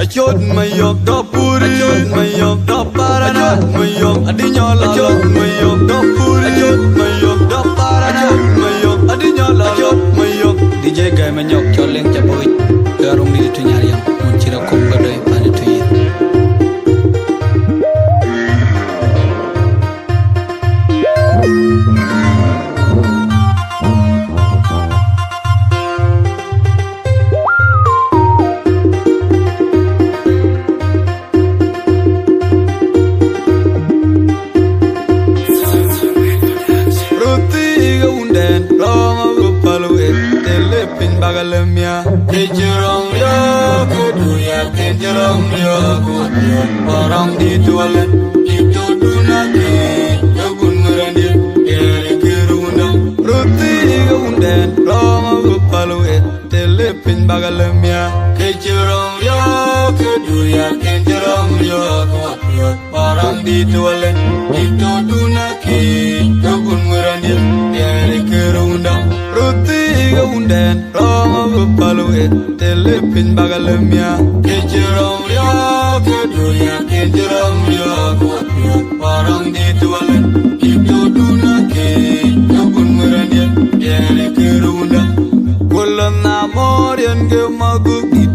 Achot mayok do puri, achot mayok do parana, achot mayok adinyola, achot mayok do puri, achot mayok do parana, achot mayok adinyola, achot mayok. DJ gay manyok choleng chaboy, garong di tu nyariam, munchira kum gadoy pani tu ye. Bagalemia, kejerong ya, keduya kejerong ya, orang di tualet itu dunaki, kebun merandir, kere kerunda, roti keunden, lama bepaluet, telepin bagalemia, kejerong ya, keduya kejerong ya, orang di tualet itu dunaki, kebun merandir, kere kerunda, roti keunden. Paluet, telepin bagalemia, kejerong ya, keduya kejerong ya, orang di tualet itu dunaki, kebun merandir, kere kerunda, bulan namor yang gemagukit,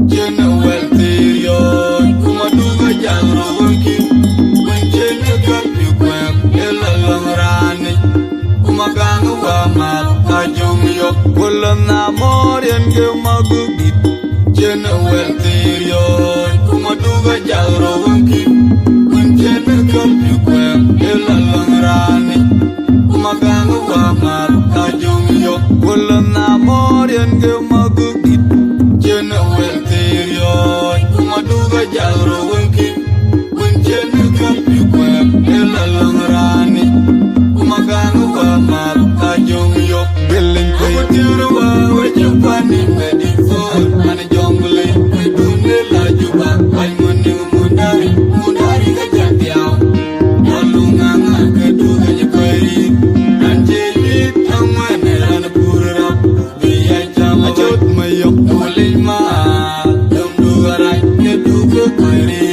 jenawel tirion, kumaduga jangro wengki, mencene kapi kwek, elalang rani, kumagang wamat, ajong yok, bulan namor yang gemagukit, jenawel tirion, kumaduga jangro wengki, mencene kapi kwek, elalang rani, kumagang wamat, ajong yok, bulan namor yang gemagukit, jenawel tirion, kumaduga jangro wengki, mencene kapi kwek, elalang rani, kumagang wamat, ajong yok, beling kutirwa wajupani medifon, mana jongle dunne lajuba, ay muning mundari, mundari kajatiao, walunganga keduga nyekweri, anjeli tamane rana purap, biya jama jot mayok ulima, dum duarai keduga kweri,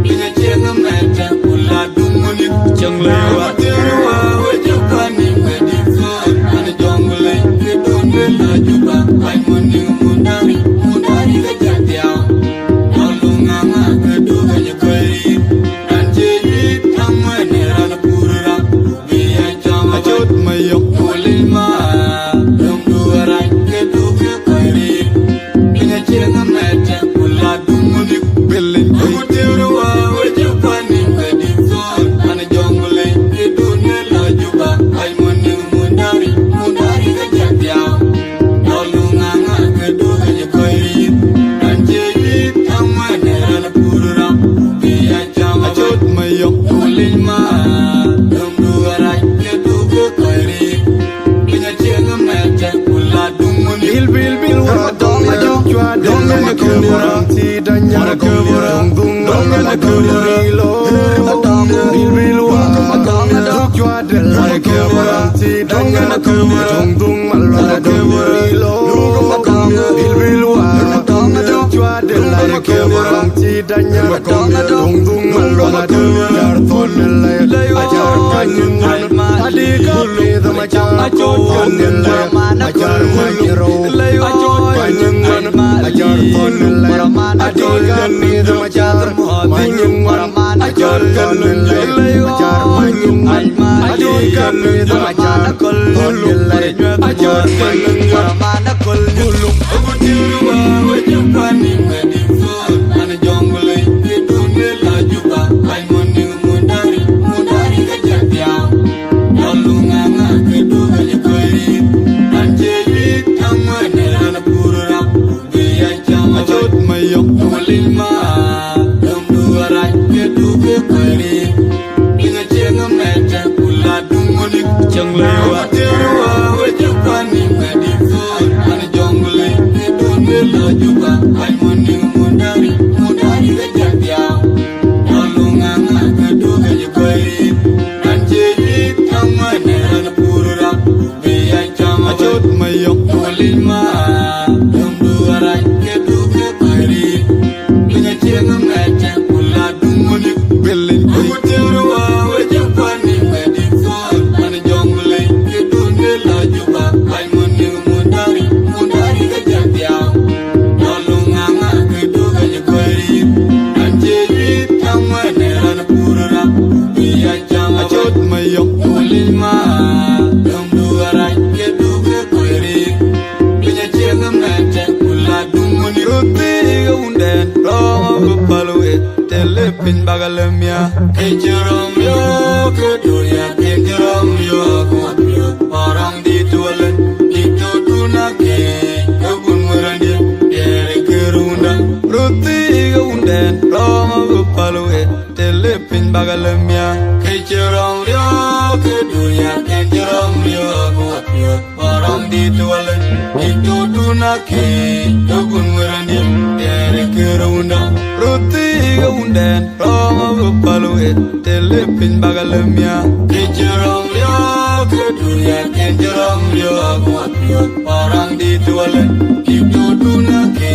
biya jenga meta ula dumuni, jangle watirwa wajupani medifon, mana jongle kedunne lajuba, ay muning mundari, mundari kajatiao, walunganga keduga nyekweri, anjeli tamane rana purap, biya jama jot mayok ulima, dum duarai keduga kweri, biya jenga meta ula dumuni, beling kutirwa wajupani medifon, mana jongle kedunne lajuba, ay muning mundari, mundari kajatiao, walunganga keduga nyekweri, anjeli tamane rana purap, biya jama jot mayok ulima, dum duarai keduga kweri, biya jenga meta ula dumuni, bil wadong ajo dong na kubura ti danya kubura dong na kubura lo bil wadong ajo jwadel kubura ti danya kubura dong malwa kubura lo bil wadong ajo jwadel kubura ti danya dong malwa kubura ton le ajar kanyun adi kapi dama ajo ajar majro Panyungan ajar konle ajar kami damajar panyungan ajar konle ajar panyungan ajar kami damajar konle ajar panyungan bulung abutirwa wajupani medifon mana jongle kedunne lajuba ay muning mundari mundari kajatiao walunganga keduga nyekweri anjeli tamane rana purap biya jama jot mayok ulima dum duarai keduga kweri inga jenga meta kula dumuni jangle watirwa wajupani medifon mana jongle kedunne lajuba ay muning telepin bagalemia. Kejerom yo keduya kejerom yo kuatyo orang ditualen itu tunake kebun merandi dari kerunda roti gaunden roma bupalue telepin bagalemia. Kejerom yo keduya kejerom yo kuatyo orang ditualen itu tunake kebun merandi dari kerunda roti gaunden roma bupalue telepin bagalemia. Kejerom yo keduya kejerom yo kuatyo orang ditualen itu tunake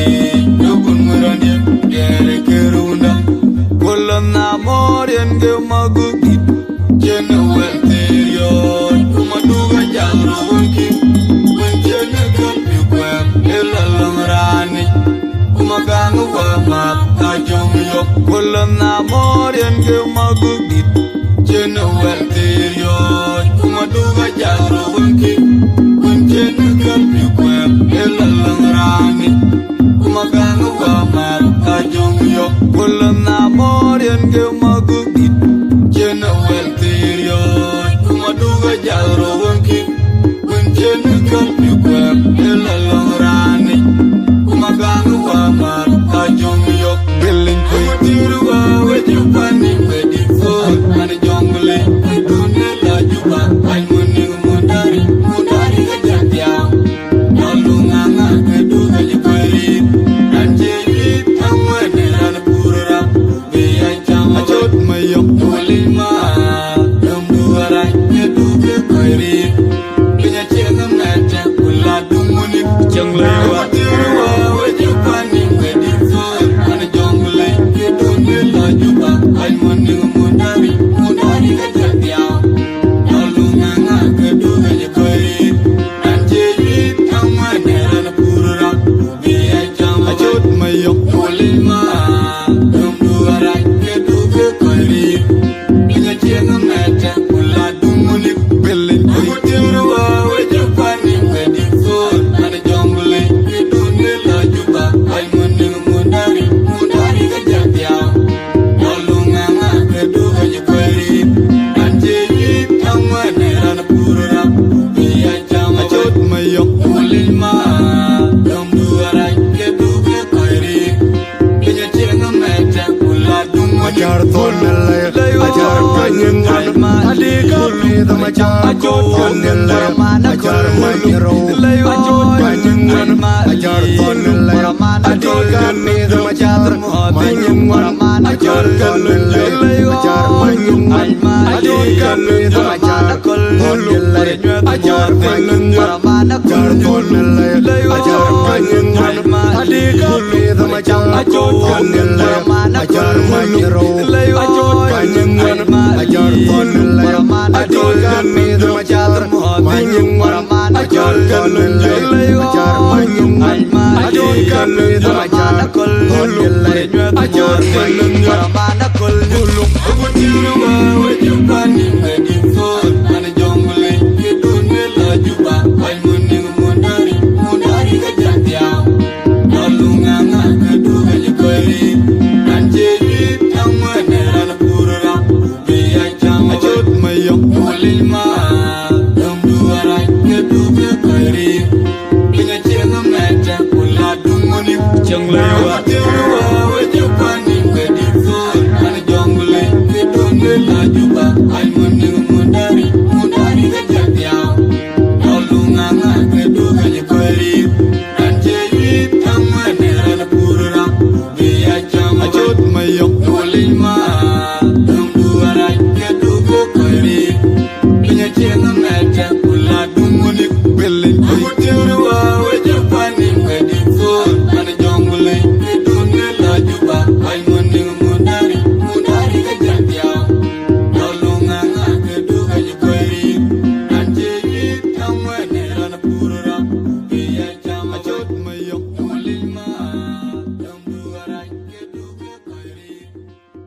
kebun merandi dari kerunda kulam namor yang gemagukit jenuel terion kumaduga jalurunki menjana kampiukwem elalangrani kumagangu wamak kajong yok kulam namor yang gemagukit jenuel terion kumaduga jalurunki menjana kampiukwem elalangrani kumagangu wamak kajong yok kulam namor yang gemagukit jenuel terion kumaduga jalurunki menjana kampiukwem elalangrani kumagangu wamak kajong yok beling kuitiruwa wejupani wedifo ane jongle dunia lajuba ay muning mundari mundari kejatiang nolunganga keduga jeperi anjeli amwene rana purura biya jama ajot mayok nolima nomduarai keduga keri binya cengam naja kula dumunik jangle watiruwa wejupani wedifo ane jongle dunia lajuba ay muning mundari mundari kejatiang nolunganga keduga jeperi anjeli amwene rana purura biya jama ajot mayok nolima nomduarai keduga keri binya cengam naja kula dumunik beling kutiruwa wejupani wedifo ane jongle dunia lajuba ay muning mundari mundari kejatiang nolunganga keduga jeperi anjeli amwene rana purura biya jama ajot mayok nolima nomduarai keduga keri binya cengam naja kula dumunik Ajar tonel ajar panyengan adik kami macam tonel ajar mayro panyengan ajar tonel adik kami macam panyengan ajar tonel ajar panyengan adik kami macam tonel ajar panyengan ajar tonel ajar panyengan adik kami macam tonel ajar mayro panyengan ajar tonel adik kami macam panyengan ajar tonel ajar panyengan adik kami macam tonel ajar panyengan buluk kutiruwa wejupani wedifo ane jongle dunia lajuba ay muning mundari mundari kejatiang nolunganga keduga jeperi anjeli amwene rana purura biya jama ajot mayok nolima nomduarai keduga keri binya cengam naja kula dumunik jongle watiruwa wejupani wedifo ane jongle dunia lajuba ay muning mundari mundari kejatiang nolunganga keduga jeperi anjeli amwene rana purura biya jama ajot mayok nolima nomduarai keduga keri binya cengam naja kula dumunik beling kutiruwa wejupani wedifo ane jongle dunia lajuba ay muning mundari mundari kejatiang nolunganga keduga jeperi anjeli amwene rana purura biya jama ajot mayok nolima nomduarai keduga keri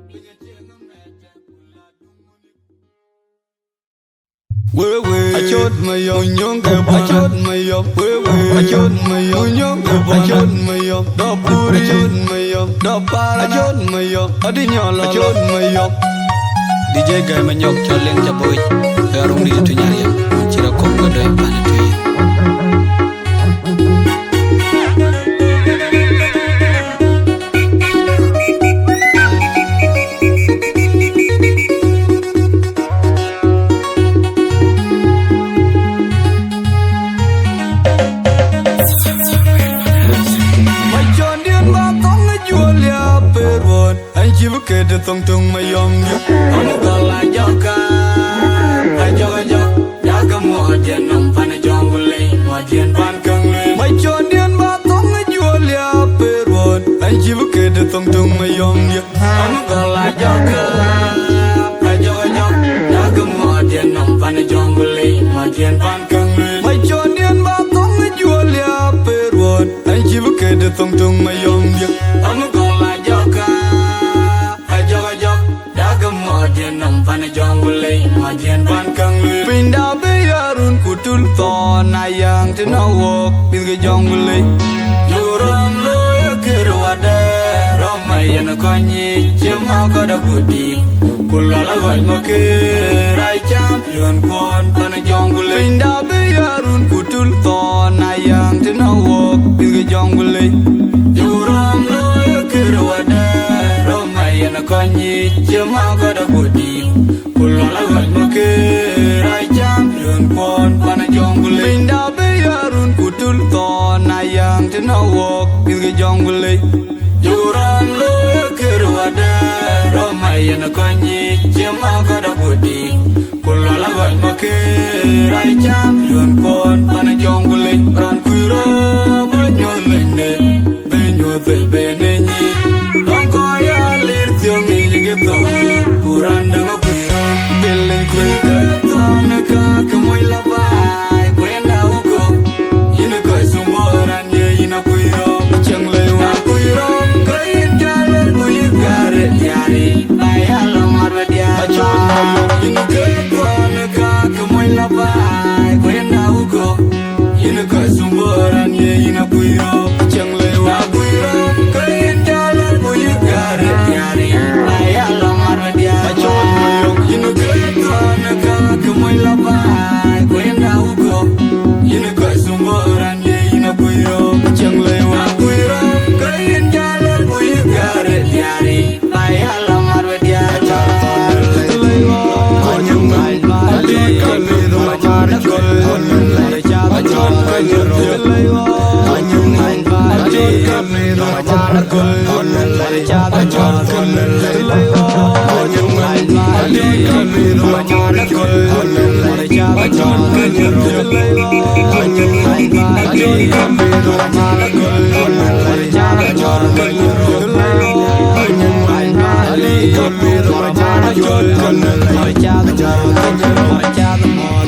binya cengam naja kula dumunik wewe ajot mayok nyonge ajot mayok wewe ajot mayok nyonge ajot mayok dapur ajot mayok da para ajot mayok adi nyala ajot mayok DJ gay manyok choleng chaboy herong ni tu nyari chira kom godoy pan tu Chibuke de tong tong mayom yo Ono gola joka Ajoga jok Daga mo jen nom pana jongule Mo jen pan kang le Mai chon dien ba tong jual ya perwon An chibuke de tong tong mayom yo Ono gola joka Ajoga jok Daga mo jen nom pana jongule Mo jen pan kang le Mai chon dien ba tong jual ya perwon An chibuke de tong tong mayom yo Ono gola joka Majian pan kang le pindah biarun kutul ton ayang tenawok pinggir jong le jurang lo kerwada romayan konyi cema kada kudi kulala gai make rai champion kon pan jong le pindah biarun kutul ton ayang tenawok pinggir jong le jurang lo kerwada romayan konyi cema kada kudi Kulala gai make rai champion kon pana jongle pindah biarun kutul ton ayang tenawok pinggir jongle jurang lo kerwada romayan konyi cema kada budi kulala gai make rai champion kon pana jongle ran kuiro banyolende benyo benenyi longkoya lir tiongi gitu kuranda Bilang kuida tanaka kamoy labay Kwenda uko Ina ko'y sumberan ye ina kuiro Chang lewa kuiro Kain jalan kuyo garet yari Ayala marwa diara Ina ko'y tanaka kamoy labay Kwenda uko Ina ko'y sumberan ye ina kuiro Chang lewa kuiro Kain jalan kuyo garet yari Ayala marwa diara Ina kamoy labay kwenda uko Ina ko'y sumberan ye ina kuiro Chang lewa kuiro Kain jalan kuyo garet yari Ayala marwa diara Lewa Konyang adi kalido marikol Achon kanyero Lewa Konyang adi kalido marikol Achon kanyero Lewa Konyang adi kalido marikol Achon kanyero Konyang adi kalido marikol Achon kanyero Konyang adi kalido marikol Achon kanyero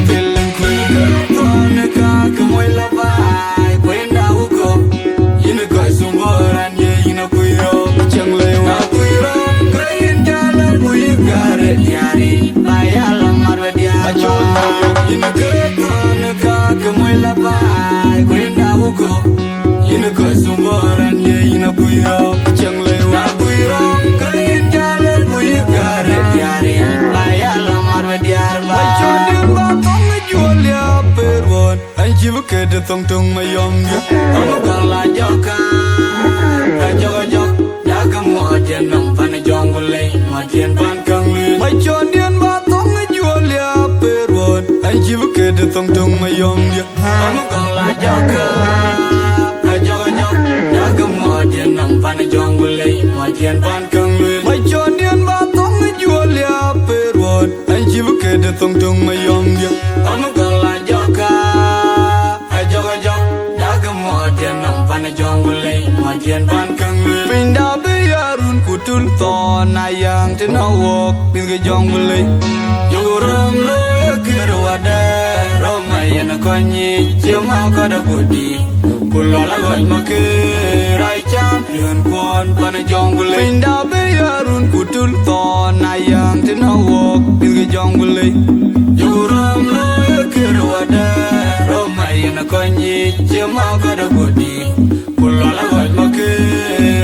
Bilang kuida tanaka kamoy labay Kwenda uko Ina ko'y sumberan ye ina kuiro Chang lewa kuiro Kain jalan kuyo garet yari Ayala marwa diara Ina ko'y tanaka kamoy labay Kwenda uko Ina ko'y sumberan ye ina kuiro Chang lewa kuiro Kain jalan kuyo garet yari Ayala marwa diara Jual ya perwon Anji buke de tong tong mayom ya Ono gala joka Ajoga jok Daga mo jen nong pana jongle Majian pan kang le Mai chon dien ba tong jual ya perwon Anji buke de tong tong mayom ya Ono gala joka Ajoga jok Daga mo jen nong pana jongle Majian pan kang le Mai chon dien ba tong jual ya perwon Anji buke de tong tong mayom ya Ono gala joka Ajoga jok Daga mo jen nong pana jongle Majian pan kang le pindah biarun kutul ton ayang tenawok pinggir jongle jurang lo kerwada romayan konyi cema kada budi kulala gai make rai champion kon pana jongle pindah biarun kutul ton ayang tenawok pinggir jongle jurang lo kerwada romayan konyi cema kada budi kulala gai make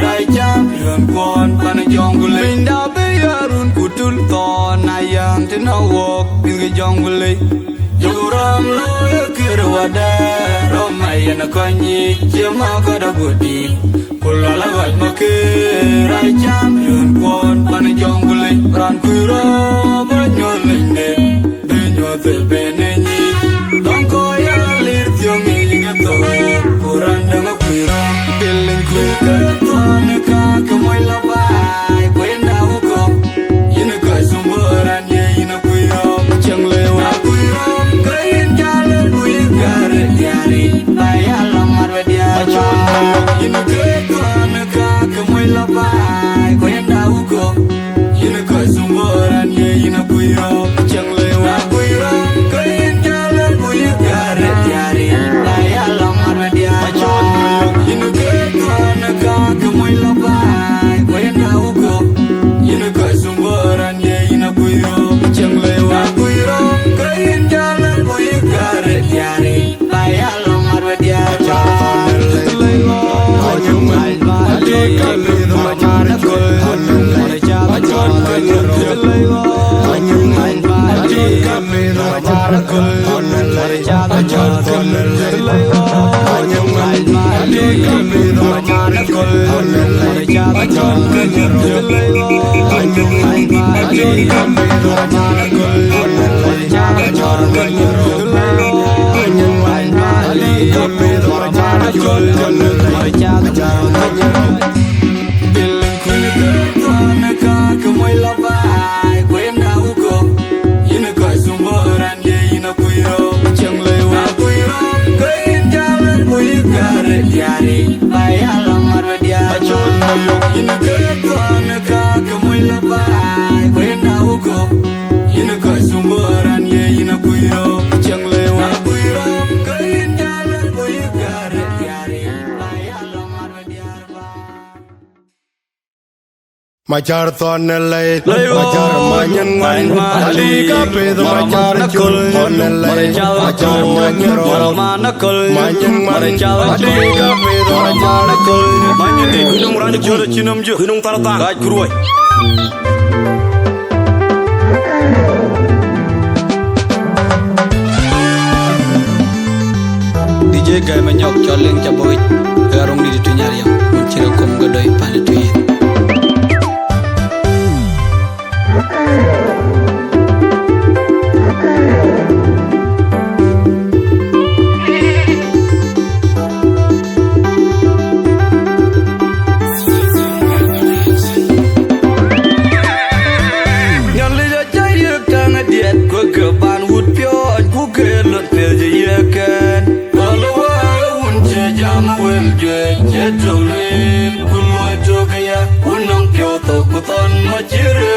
rai champion run kon pan jungle binda be yarun kutul ton ayang tina walk binga jungle Joram lo kirwada Romayana konyi Jema kada budi Kulala wat makira Champion kon Pana jonggule Ran kuira Banyolinde Benyo te benenyi Tongko ya lir Tiongi ingato Kuranda makuira Biling kuika Tuaneka Kamoy labai Kwenda hukom Yinaka sumberan Ye yinakuira Macang lewa kuira Kain jalan buih garet diari Bayar lamar bediara Yinu ketuan ka kemoy labai Koyan dahu ko Yinu ke sumberan ye yinu kuiro Macang lewa kuiro Kain jalan buih garet diari Bayar lamar bediara Yinu ketuan ka kemoy labai Koyan dahu ko Yinu ke sumberan ye yinu kuiro Macang lewa kuiro Kain jalan buih garet diari Bayar lamar bediara Macar tonelay, macar manyan man, ali kape the macar chul tonelay, macar manyan roll, manyan man, ali kape the macar chul. Manyan di gunung rani chul chinum ju gunung taratang gaj kuruai. DJ gay menyok choling caboy, garong di tunyar yang mencira kom gadai panituit. Diet gue ke ban wood pion ku ke lot pil je yekan walau unce jam wel je jetolin kuloi to gaya unong pio to kuton macire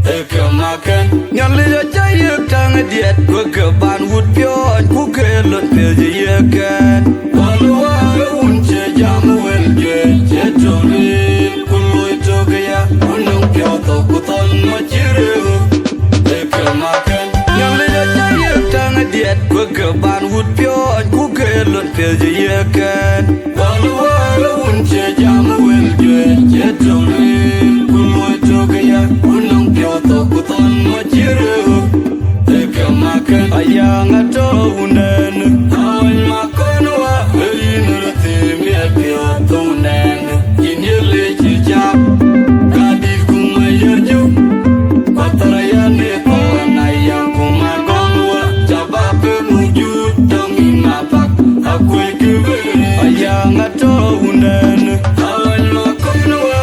de ke makan yang le jaya tang diet gue ke ban wood pion ku ke lot pil je yekan walau unce jam wel je jetolin kuloi to gaya unong pio to kuton macire ayang ato unen awan makonwa inurti miapio tunen inyele chijap kadif kumayerju patarayane ayang kumakonwa jabape muju tangi mapak akwe kebe ayang ato unen awan makonwa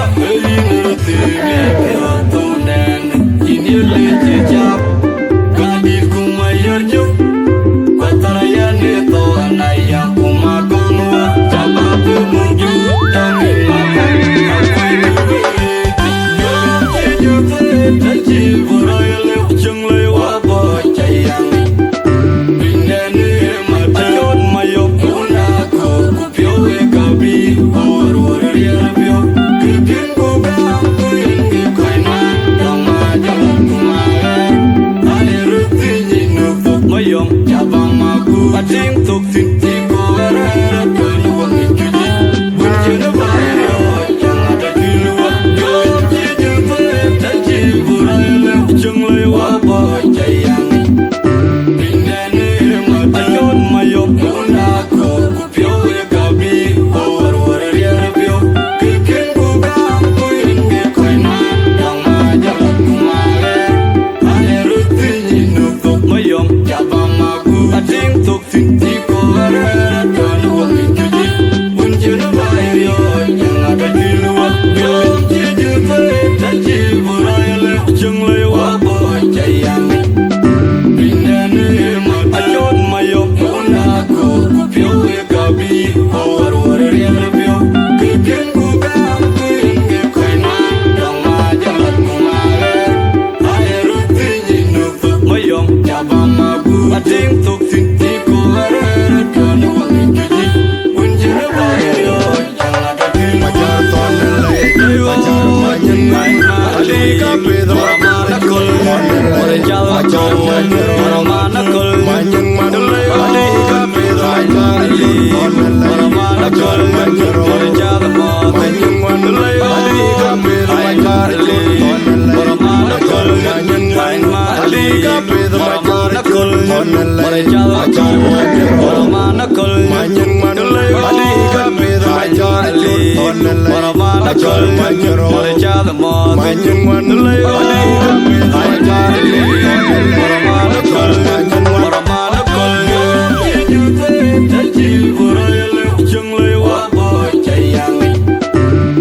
chol manyero mare cha the mo manyen wan lay adi my jar Paramana kol Paramana kol you say that you for a chung lay wa boy chayang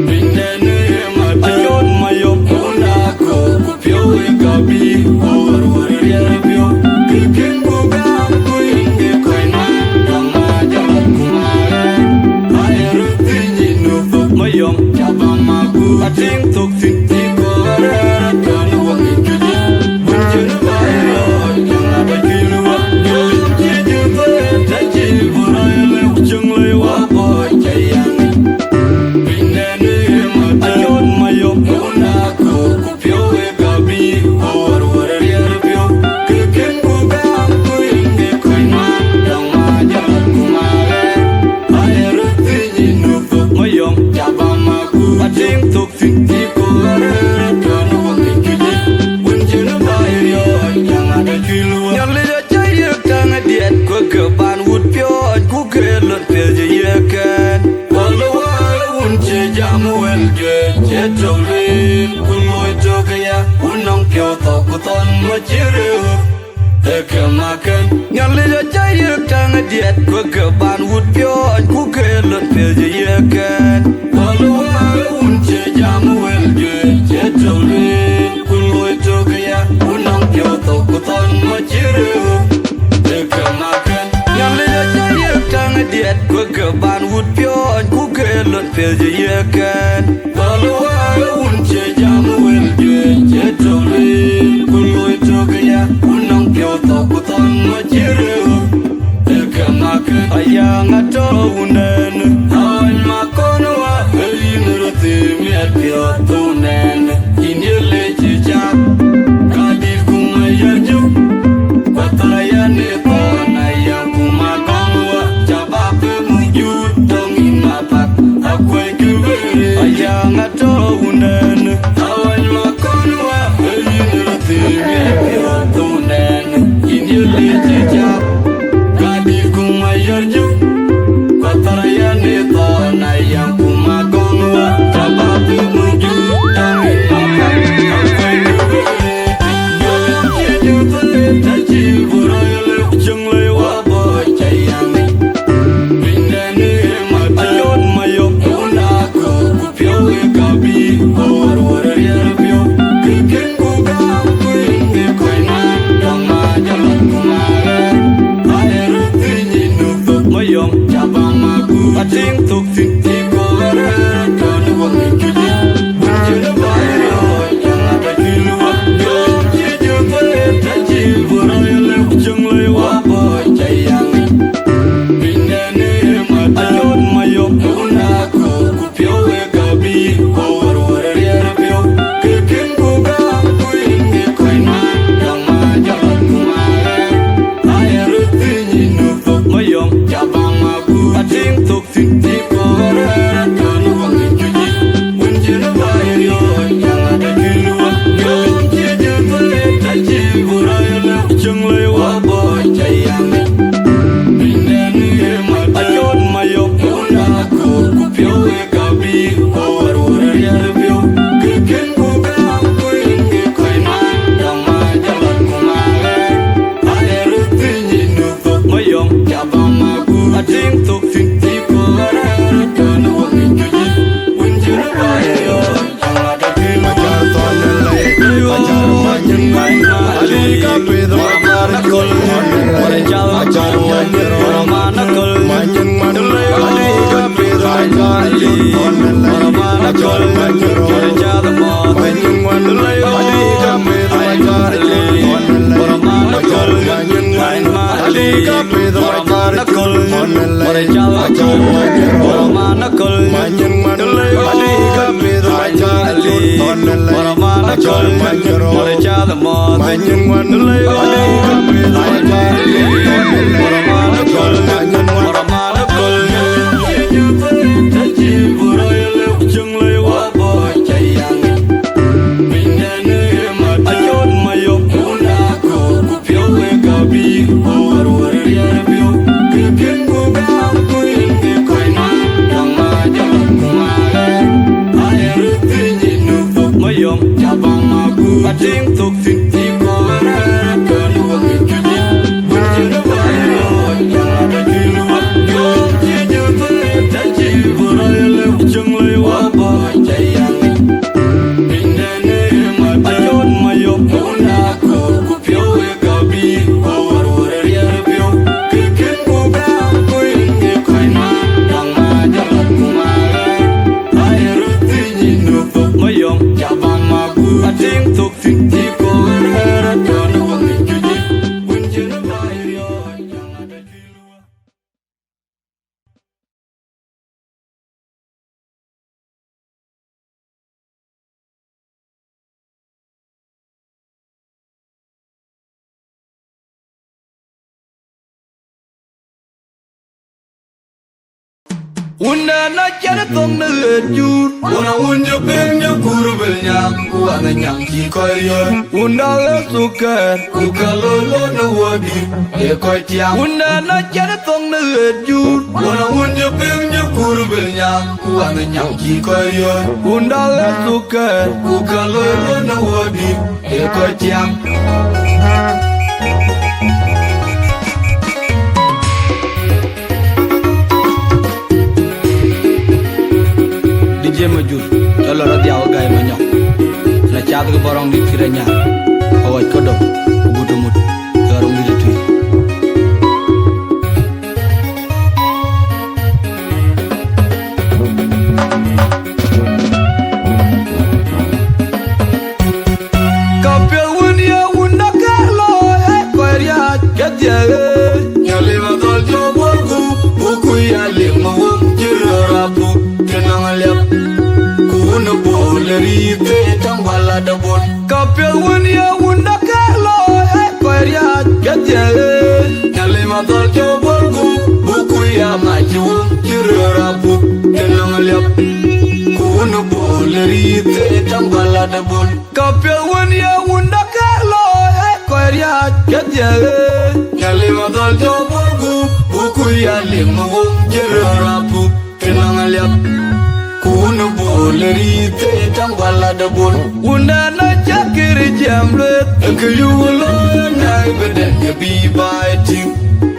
binene ma chon mayom una ko pyo e gabi or ya pyo ken go ga ko inge ko na dama jala kumare ayru tinji no mayom chabama ku ating tok tin ti ko ra kan wa ki Diet ko ke ban wut pyo an ku ke lon pe je ye ken walu un che jam wel je che tole ku loy to ke ya unang pyo to ku ton ma chiru de ke ma ken yan le ja ye tang diet ko ke ban wut pyo an ku ke lon pe je ye ken walu un che jam wel je che tole ku loy to ke ya unang pyo to ku ton ma chiru ayang ato unen awan makono wa elinuruti miat pio tunen inyele chijak kadir kumayaju patrayane tona yang kumakongwa cabape mujud tongin mapak akwai kebere ayang ato unen awan makono wa elinuruti miat pio tunen inyele chijak Yarju Katarayane tona yang kumagongwa Cabapi muju Tangin makan Akwai kubere Yalang jeju tole Tachi burayale Chung lewa boy chayang Bindane mata Ayot mayok Unaku kupyo e gabi War yarabyo Kikin kugang Kuinge koina Dama jalan kumare mayom chabama ku ating tuk tin ti ko ra kan wang ki bunjina bayo yang ada kilwa yo ji ju pare ta ji buray le chung le wa boy chayang bindane mata ayot mayom una ku pyo e gabi war ya pyo kikin ku ga ku inge koina dama jalan kumare ayru tinji nu mayom ating tuk tin ti ko ra kan wang ki bunjina bayo yang ada kilwa yo ji ju pare ta ji buray le chung le wa boy chayang bindane mata ayot mayom una ku pyo e gabi war ya pyo kikin ku ga ku inge koina dama jalan kumare ayru tinji nu mayom chabama ku ating tuk tin ti ko ra kan wang ki bunjina bayo yang ada kilwa majar ton lay majar manyen wan ali ka pedro majar kol mare chal majar manyero Paramana kol manyen man ali ka pedro majar ton lay majar manyero mare cha the mo manyen wan ali ka pedro majar ton lay majar manyen wan ali ka pedro majar ton lay mare chal majar manyero Paramana kol manyen man ali ka pedro majar ton lay Paramana kol manyero mare cha the mo manyen wan ali ka pedro majar ton lay Paramana kol manyen wan Paramana kol you pare ta ji buray le chung le wa boy chayang bindane mata ayot mayom una ku pyo e gabi war ya pyo kikin ku ga ku inge koina dama jalan kumare mayom jabang magu ating tok tin ti ko ra kan wa mi kini bunjin bayo yang ada di luar yo je tu ta ji bora le chung le wa ba jayang indane ma ajon mayom una ko ku pyo e gabi ko war war ya pyo ken ko ba ko inge kai ma dang ma jalan ku ma ai ru ti ni no mayom jabang magu ating tok tin ti ko ra kan wa mi kini bunjin bayo yang ada di luar. Unda na jana tong na lejur Wana unja penya kuru benyang Kuana nyang ki koi yon Unda le suker Kuka lolo na wadi E koi tiang Unda na jana tong na lejur Wana unja penya kuru benyang Kuana nyang ki koi yon Unda le suker Kuka lolo na wadi E koi tiang DJ Majur, kalau roti awak gaya banyak, na cat ke barang di kiranya, awak kodok, butuh mut, garung di tu. Kapel wunia wunda kalo, korea ketia, nyali matol joborku, buku ya lima wong jerapu, kenang liap. Kuna boleri te tambala da bon kapel wunia wunda kalo korea ketia nyale madol joborgu buku ya maju jirarabu tenang liap kuna boleri te tambala da bon kapel wunia wunda kalo korea ketia nyale madol joborgu buku ya lima jirarabu tenang liap Kuna boleri te tambala da bon Una na jakiri jamlet Ke yulo na beden ke bi baiti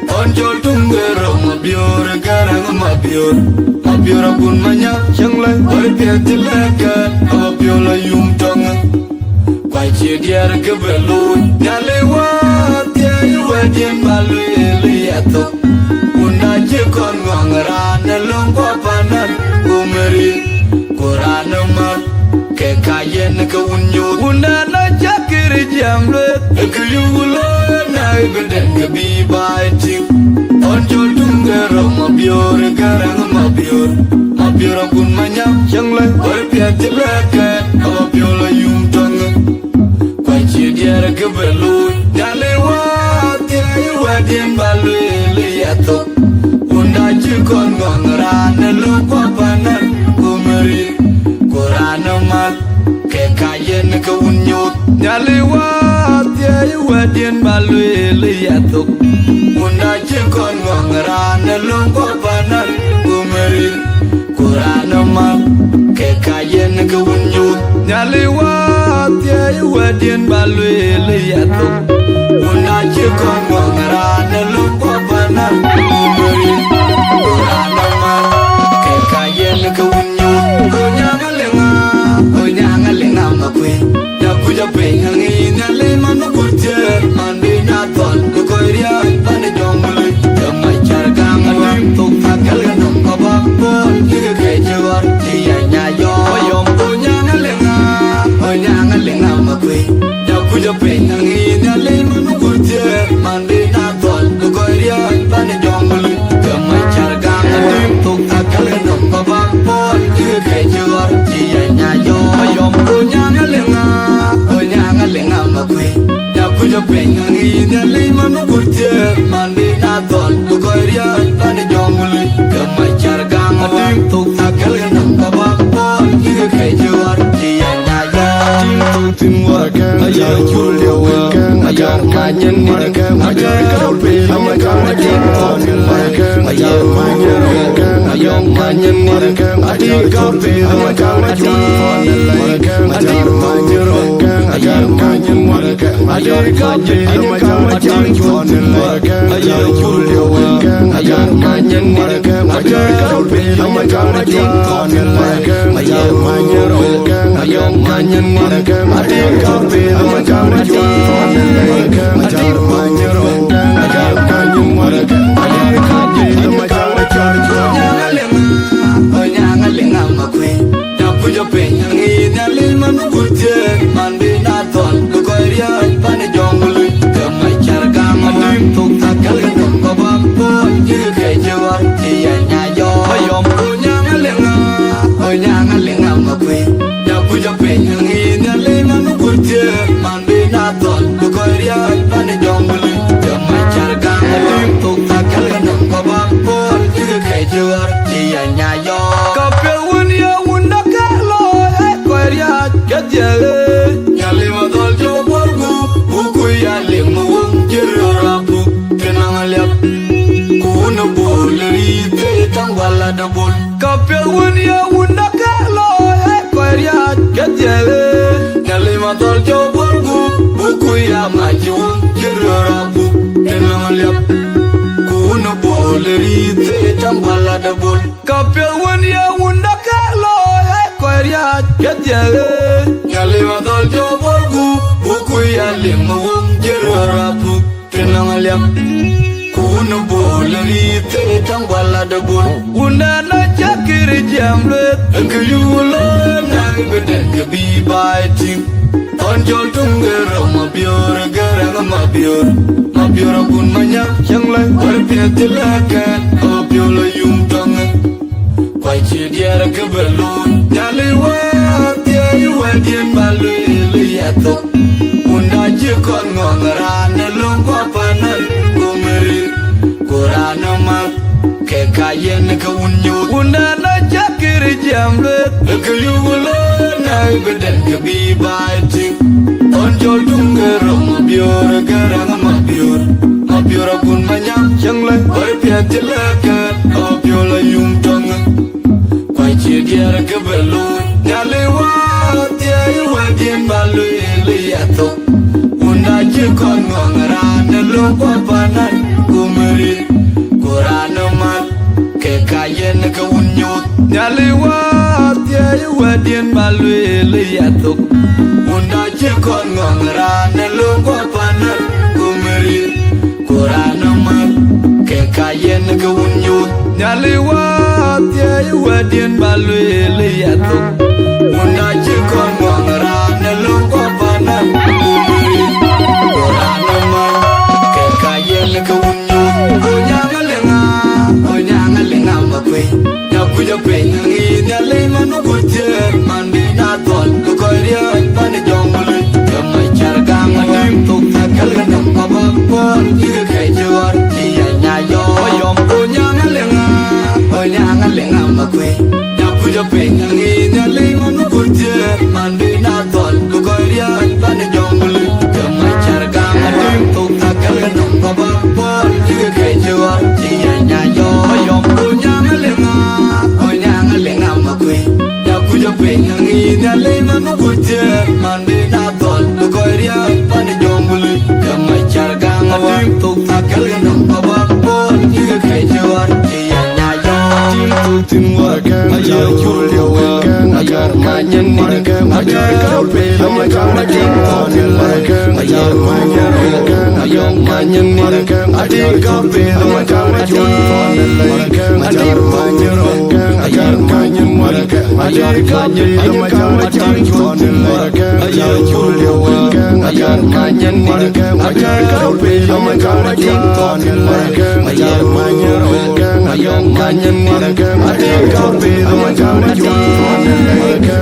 Onjol tunggero mabior garang mabior pun manyak changle oi piati lekat abiola yum tong Kwai chidiar ke belun nyalewat ya yuwadien balu eliato Una jikon ngangran longko panan Umeri Kurana ma ke kayen ke unyu Una na jakiri jamlet ke yulo na beden ke bi baiti Onjol tunggero mabior garang mabior pun manyak changle oi piati lekat abiola yum tong Kwai chidiar ke belun nyalewat ya yuwadien balu eliato Unda jikon ngangran longko panan Umeri Kurana mat ke kayen ke unyut nyaliwat ya yuwadien balu eliatok Unda jikon ngangran longko panan Umeri Kurana mat ke kayen ke unyut nyaliwat ya yuwadien balu eliatok Unda jikon ngangran longko panan Umeri Kurana mat ke kayen ke unyut Onyangalenga makwe Yakuja penyangi nyale manu kurjer Mandi naton Nukoiria Pane jongule Jamai chargang Tok takal ganong kabakpon Liga kejewar Jia nyayo Oyom Onyangalenga makwe Yakuja penyangi nyale manu kurjer Mandi naton Nukoiria Pane jongule Jamai chargang Tok takal ganong kabakpon Liga kejewar Jia nyayo Oyom Onyangalenga makwe Yakuja penyangi nyale manu kurjer Mandi naton Nukoiria Pane jongule Jamai chargang Tok takal ganong kabakpon Liga kejewar Jia nyayo Tim wakan Ajar julio wakan Ajar kanyen wakan Ajar kaupi wakan Ajar tonin wakan Ajar manyen wakan Ajar kanyen wakan Ajar kaupi wakan Ajar tonin wakan Ajar manyen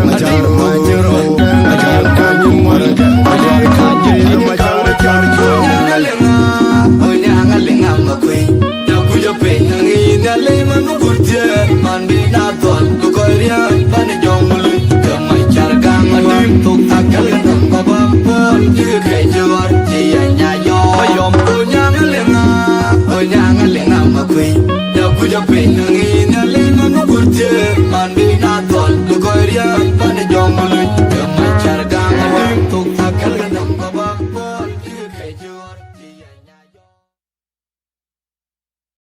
Majar